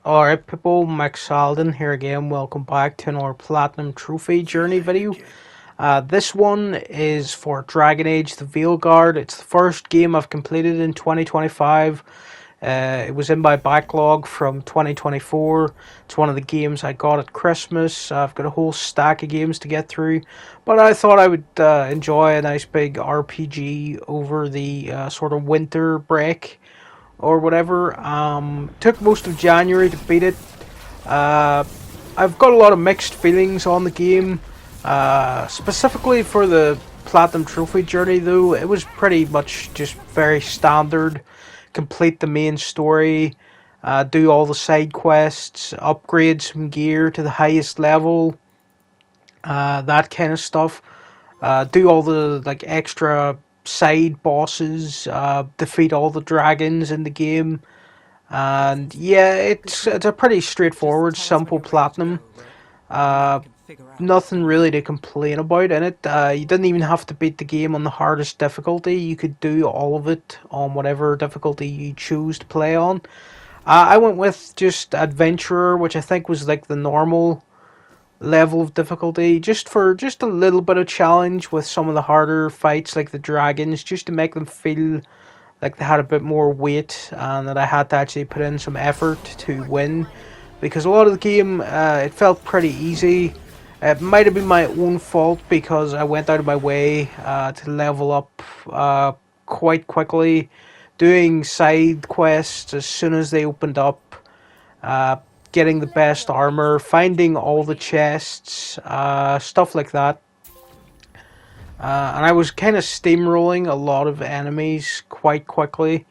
Alright people, Max Alden here again. Welcome back to another Platinum Trophy Journey video. This one is for Dragon Age The VeilGuard. It's the first game I've completed in 2025. It was in my backlog from 2024. It's one of the games I got at Christmas. I've got a whole stack of games to get through. But I thought I would enjoy a nice big RPG over the sort of winter break or whatever. Took most of January to beat it. Uh, I've got a lot of mixed feelings on the game. Specifically for the Platinum Trophy journey though, it was pretty much just very standard. Complete the main story, do all the side quests, upgrade some gear to the highest level, that kind of stuff. Do all the like extra side bosses, defeat all the dragons in the game, and yeah, it's a pretty straightforward, simple platinum. Uh, Nothing really to complain about in it. You didn't even have to beat the game on the hardest difficulty. You could do all of it on whatever difficulty you choose to play on. I went with just adventurer, which I think was like the normal level of difficulty, just for just a little bit of challenge with some of the harder fights like the dragons, just to make them feel like they had a bit more weight and that I had to actually put in some effort to win, because a lot of the game it felt pretty easy. It might have been my own fault because I went out of my way to level up quite quickly, doing side quests as soon as they opened up, uh, getting the best armor, finding all the chests, stuff like that. And I was kind of steamrolling a lot of enemies quite quickly.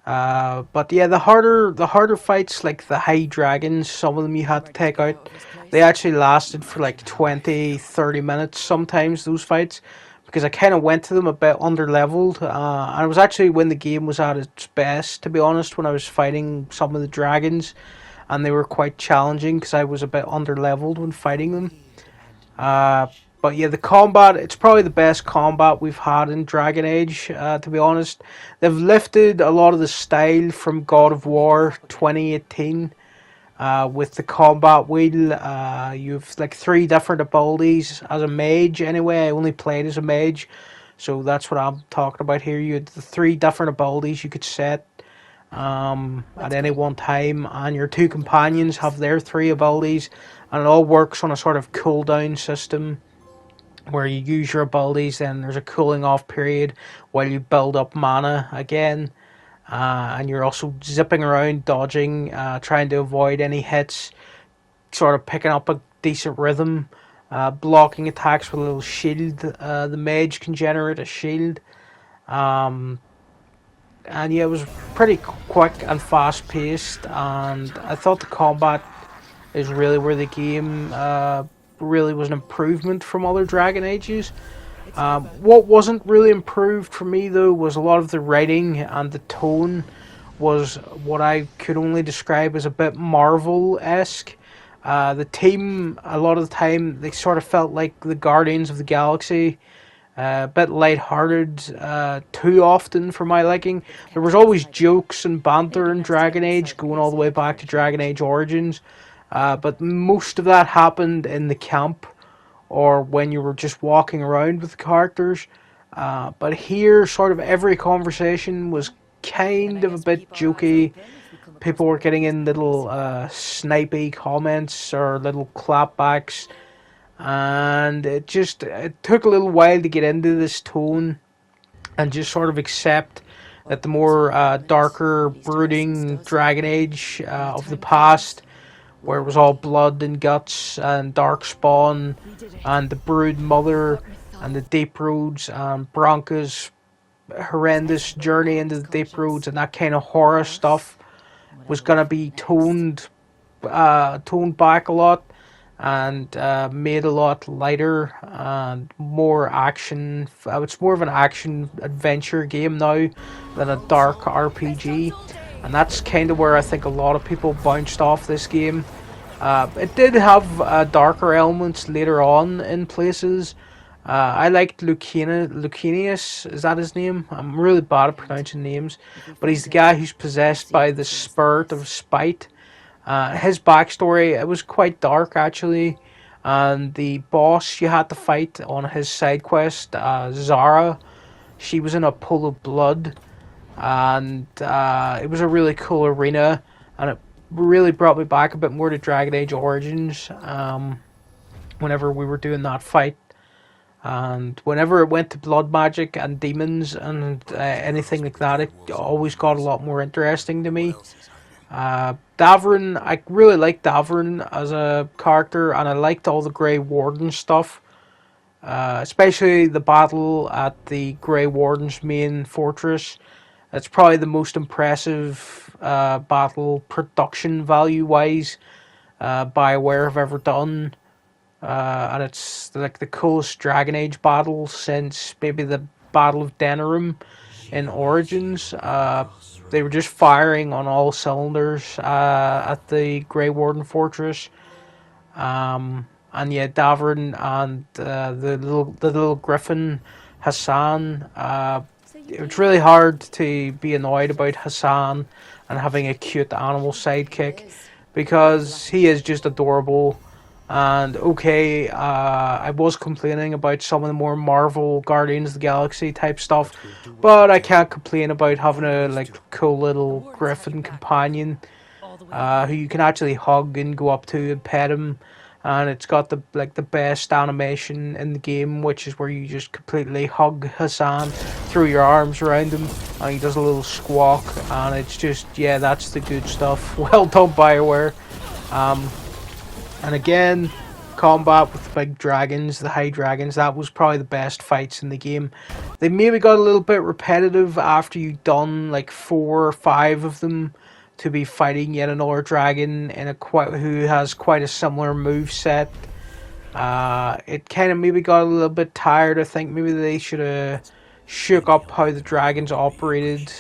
But yeah, the harder fights, like the high dragons, some of them you had to take out. They actually lasted for like 20, 30 minutes sometimes, those fights, because I kind of went to them a bit under leveled. And it was actually when the game was at its best, to be honest, when I was fighting some of the dragons, and they were quite challenging because I was a bit under leveled when fighting them. Uh, but yeah, the combat, it's probably the best combat we've had in Dragon Age, to be honest. They've lifted a lot of the style from God of War 2018 with the combat wheel. You've like three different abilities as a mage anyway. I only played as a mage, so that's what I'm talking about here. You had the three different abilities you could set at any one time, and your two companions have their three abilities, and it all works on a sort of cooldown system where you use your abilities, then there's a cooling off period while you build up mana again. And you're also zipping around, dodging, trying to avoid any hits, sort of picking up a decent rhythm, blocking attacks with a little shield. The mage can generate a shield. Um, and yeah, it was pretty quick and fast paced, and I thought the combat is really where the game really was an improvement from other Dragon Ages. What wasn't really improved for me though was a lot of the writing, and the tone was what I could only describe as a bit Marvel-esque. The team, a lot of the time, they sort of felt like the Guardians of the Galaxy, a bit light-hearted, too often for my liking. There was always jokes and banter in Dragon Age, going all the way back to Dragon Age Origins, but most of that happened in the camp or when you were just walking around with the characters. But here, sort of every conversation was kind of a bit jokey. People were getting in little snipey comments or little clapbacks, and it took a little while to get into this tone and just sort of accept that the more darker, brooding Dragon Age of the past, where it was all blood and guts and darkspawn and the brood mother and the deep roads and Bronca's horrendous journey into the deep roads and that kind of horror stuff, was gonna be toned back a lot, and made a lot lighter and more action. It's more of an action adventure game now than a dark RPG, and that's kind of where I think a lot of people bounced off this game. It did have darker elements later on in places. I liked Lucanius, is that his name? I'm really bad at pronouncing names, but he's the guy who's possessed by the spirit of spite. His backstory, it was quite dark actually, and the boss you had to fight on his side quest, Zara, she was in a pool of blood, and it was a really cool arena, and it really brought me back a bit more to Dragon Age Origins. Whenever we were doing that fight, and whenever it went to blood magic and demons and anything like that, it always got a lot more interesting to me. Davrin, I really liked Davrin as a character, and I liked all the Grey Warden stuff, especially the battle at the Grey Warden's main fortress. It's probably the most impressive battle production value wise BioWare have ever done. And it's like the coolest Dragon Age battle since maybe the Battle of Denerim in Origins. They were just firing on all cylinders at the Grey Warden Fortress. And yeah, Davrin and the little griffin Hassan. It's really hard to be annoyed about Hassan and having a cute animal sidekick because he is just adorable. And okay, I was complaining about some of the more Marvel Guardians of the Galaxy type stuff, but I can't complain about having a like cool little griffin companion who you can actually hug and go up to and pet him. And it's got the best animation in the game, which is where you just completely hug Hassan, throw your arms around him, and he does a little squawk, and it's just, yeah, that's the good stuff. Well done, BioWare. And again, combat with the big dragons, the high dragons, that was probably the best fights in the game. They maybe got a little bit repetitive after you'd done like 4 or 5 of them, to be fighting yet another dragon in who has quite a similar move set. It kind of maybe got a little bit tired. I think maybe they should have shook up how the dragons operated.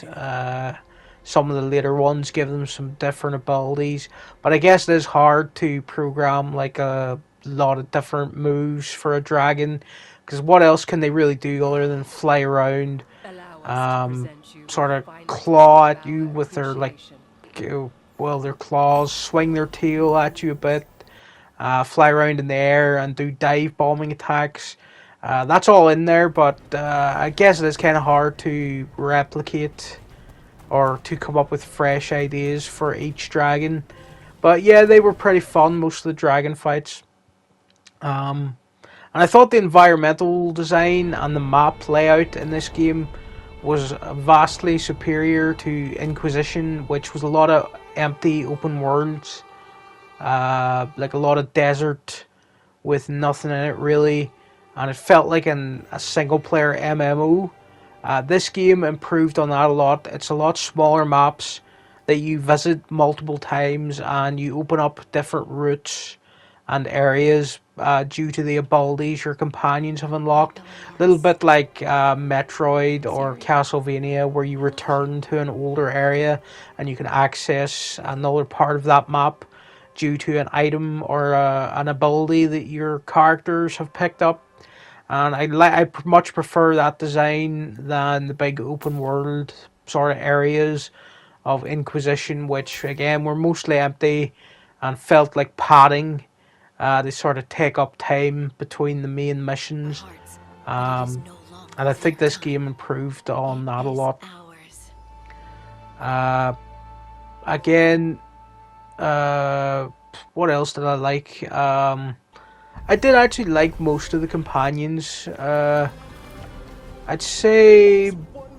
Some of the later ones, give them some different abilities, but I guess it is hard to program like a lot of different moves for a dragon, because what else can they really do other than fly around, sort of claw at you with their their claws, swing their tail at you a bit, fly around in the air and do dive bombing attacks. That's all in there, but I guess it is kind of hard to replicate or to come up with fresh ideas for each dragon. But yeah, they were pretty fun, most of the dragon fights. And I thought the environmental design and the map layout in this game was vastly superior to Inquisition, which was a lot of empty open worlds, like a lot of desert with nothing in it really, and it felt like a single player MMO. This game improved on that a lot. It's a lot smaller maps that you visit multiple times, and you open up different routes and areas due to the abilities your companions have unlocked. A little bit like Metroid or Castlevania, where you return to an older area and you can access another part of that map due to an item or an ability that your characters have picked up. And I much prefer that design than the big open world sort of areas of Inquisition, which again were mostly empty and felt like padding. They sort of take up time between the main missions, and I think this game improved on that a lot. Again, what else did I like? I did actually like most of the companions. I'd say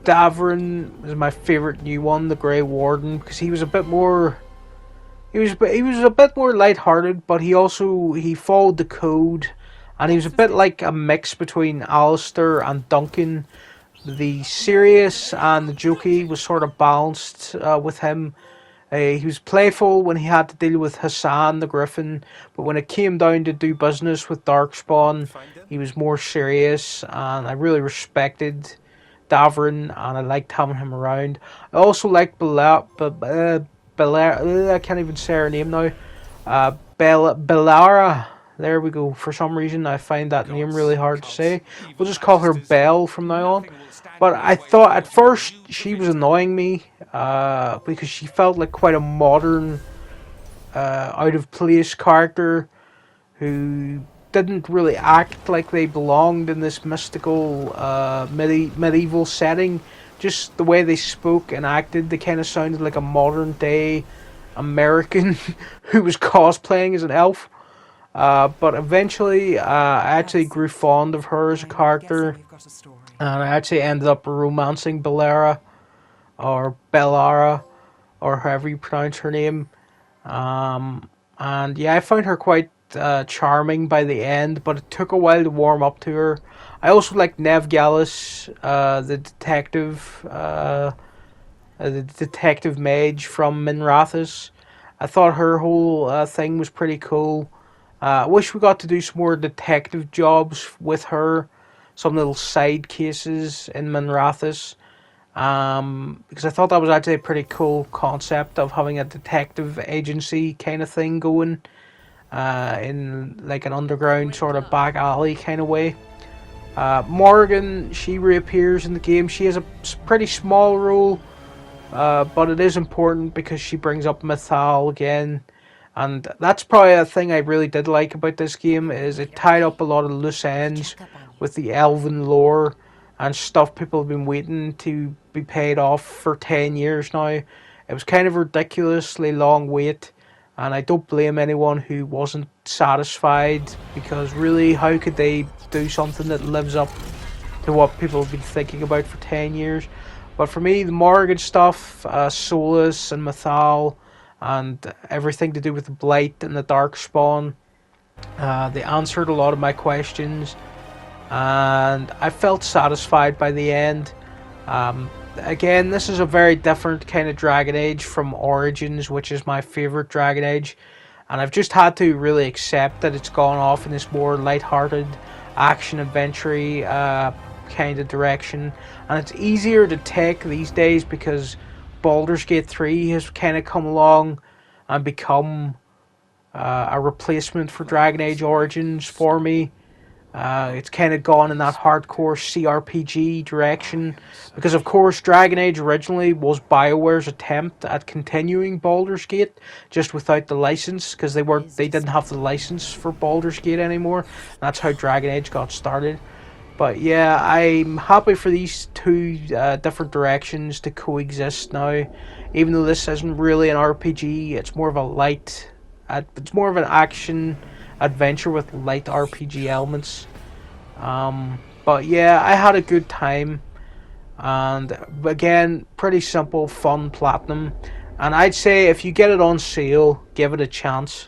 Davrin is my favorite new one, the Grey Warden, because he was a bit more. He was a bit more lighthearted, but he followed the code, and he was a bit like a mix between Alistair and Duncan. The serious and the jokey was sort of balanced with him. He was playful when he had to deal with Hassan the Griffin, but when it came down to do business with Darkspawn, he was more serious, and I really respected Davrin, and I liked having him around. I also liked I can't even say her name now. Bellara. There we go. For some reason, I find that name really hard to say. We'll just call her Belle from now on. But I thought at first she was annoying me because she felt like quite a modern out of place character who didn't really act like they belonged in this mystical medieval setting. Just the way they spoke and acted, they kind of sounded like a modern day American who was cosplaying as an elf. But eventually, I actually grew fond of her as a character, and I actually ended up romancing Bellara, or Bellara, or however you pronounce her name. And yeah, I found her quite charming by the end, but it took a while to warm up to her. I also like Nev Gallus, the detective mage from Minrathous. I thought her whole thing was pretty cool. I wish we got to do some more detective jobs with her, some little side cases in Minrathous. Because I thought that was actually a pretty cool concept of having a detective agency kind of thing going, in like an underground sort of back alley kind of way. Morgan, she reappears in the game. She has a pretty small role, but it is important because she brings up Mythal again. And that's probably a thing I really did like about this game, is it tied up a lot of loose ends with the elven lore and stuff people have been waiting to be paid off for 10 years now. It was kind of a ridiculously long wait, and I don't blame anyone who wasn't satisfied, because really, how could they do something that lives up to what people have been thinking about for 10 years? But for me, the Morgan stuff, Solus and Mythal, and everything to do with the Blight and the Darkspawn, they answered a lot of my questions, and I felt satisfied by the end. Again, this is a very different kind of Dragon Age from Origins, which is my favourite Dragon Age, and I've just had to really accept that it's gone off in this more light-hearted, action-adventure kind of direction, and it's easier to take these days because Baldur's Gate 3 has kind of come along and become a replacement for Dragon Age Origins for me. It's kind of gone in that hardcore CRPG direction, because of course Dragon Age originally was BioWare's attempt at continuing Baldur's Gate, just without the license, because they didn't have the license for Baldur's Gate anymore. That's how Dragon Age got started. But yeah, I'm happy for these two different directions to coexist now. Even though this isn't really an RPG, it's more of it's more of an action adventure with light RPG elements. But yeah, I had a good time, and again, pretty simple, fun platinum. And I'd say if you get it on sale, give it a chance.